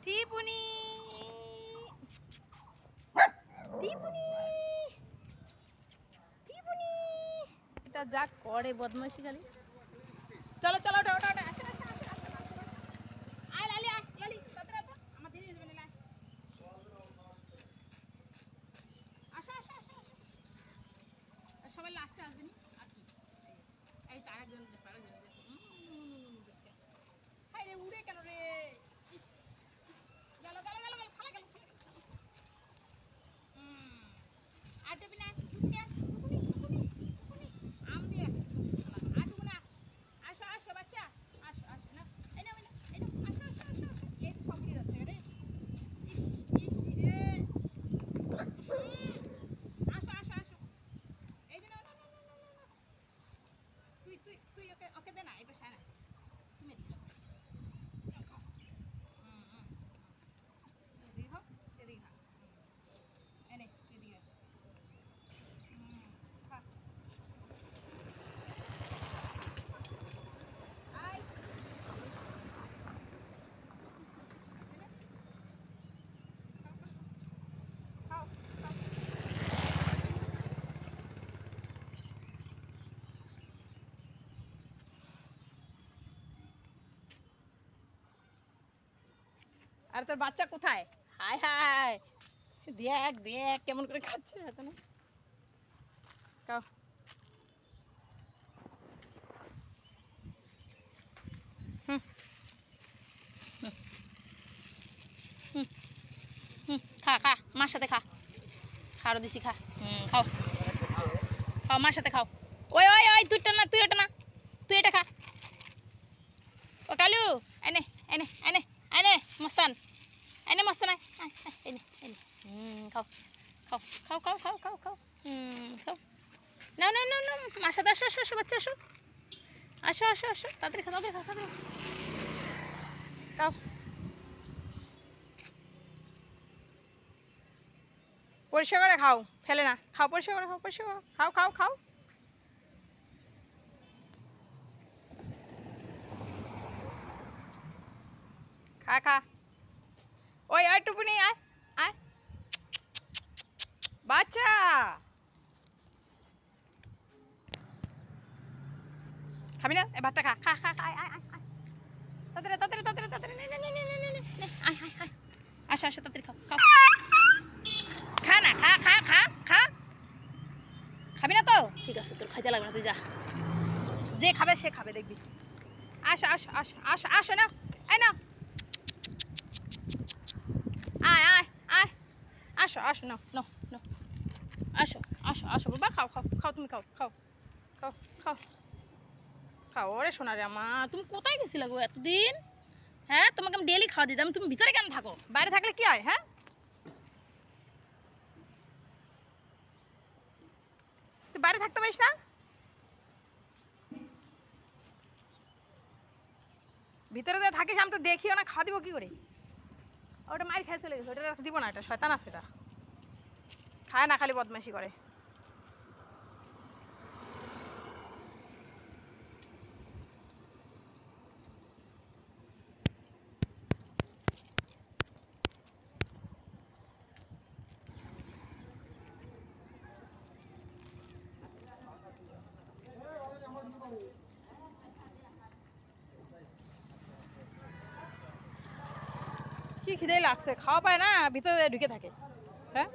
টিপুনি টিপুনি টিপুনি এটা যা করে বদমাইশি খালি। চলো চলো ওটা ওটা ওটা আয় লালি আয় লালি তাড়াতাড়ি তো আমার দেরি হয়ে যাবে না। আসো আসো আসো আসো সবাই লাস্টে আসবেনি আর কি। এই তো আরেকজন দেখছে। হাই রে উড়ে কেন রে? গেল গেল গেল গেল ফালা গেল ফালা গেল। আর দেবি না আম দিয়ে আর দেবো না। আসো আসো বাচ্চা আসো আসো না এই না এই না আসো আসো আসো আসো এই তো সব যাচ্ছে রে। ইস ইস রে আসো আসো আসো এই যে না না না না না না তুই তুই তুই ওকে ওকে দে না এই পাশে না তুমি দিও এদিকে হোক এদিকে খা এনে এদিকে খা আই খাও খাও আর তোর বাচ্চা কোথায়? হায় হায় দেখ দেখ কেমন করে খাচ্ছে এত না খাও। হুম হুম হুম হুম খা খা মার সাথে খা খাওয়ারও দিছি খা। খাও খাও মার সাথে খাও। ওই ওই ওই তুইটা না তুই এটা না তুই এটা খা। ও কালু এনে এনে এনে এনে মস্তান এনে মস্তান এনে এনে খাও খাও খাও খাও খাও খাও খাও খাও না না না না মার সাথে আসো আসো আসো বাচ্চা আসো আসো আসো আসো তাড়াতাড়ি খাও তাড়াতাড়ি খাও তাড়াতাড়ি খাও। পরিষ্কার করে খাও ফেলে না খাও পরিষ্কার করে খাও পরিষ্কার করে খাও খাও খাও। খা খা ওই ওই টুপুনি আয় আয় বাচ্চা খাবি না এই ভাতটা খা খা খা খা আয় আয় আয় তাড়াতাড়ি তাড়াতাড়ি তাড়াতাড়ি তাড়াতাড়ি নে নে নে নে নে নে নে আয় আয় আয় আসো আসো তাড়াতাড়ি খাও খাও খা না খা খা খা খা খাবি না তো ঠিক আছে তোর খাইতে লাগবে না তুই যা যে খাবে সে খাবে দেখবি। আসো আসো আসো আসো আসো না আয় না আয় আয় আয় আসো আসো নাও নাও নাও আসো আসো আসো বাবা খাও খাও খাও তুমি খাও খাও খাও খাও খাও ওরে সোনা রে আমার তুমি কোথায় গেছিলে গো এতদিন? হ্যাঁ তোমাকে আমি ডেলি খাওয়া দিতাম তুমি ভিতরে কেন থাকো? বাইরে থাকলে কি হয়? হ্যাঁ তুই বাইরে থাকতে পারিস না? ভিতরে তো থাকিস আমি তো দেখিও না খাওয়া দিব কি করে? ওটা মায়ের খেয়ে চলে গেছে ওটা দিব না এটা শয়তান আছে এটা খায় না খালি বদমাইশি করে। কি খিদে লাগছে খাওয়া পায় না ভিতরে ঢুকে থাকে। হ্যাঁ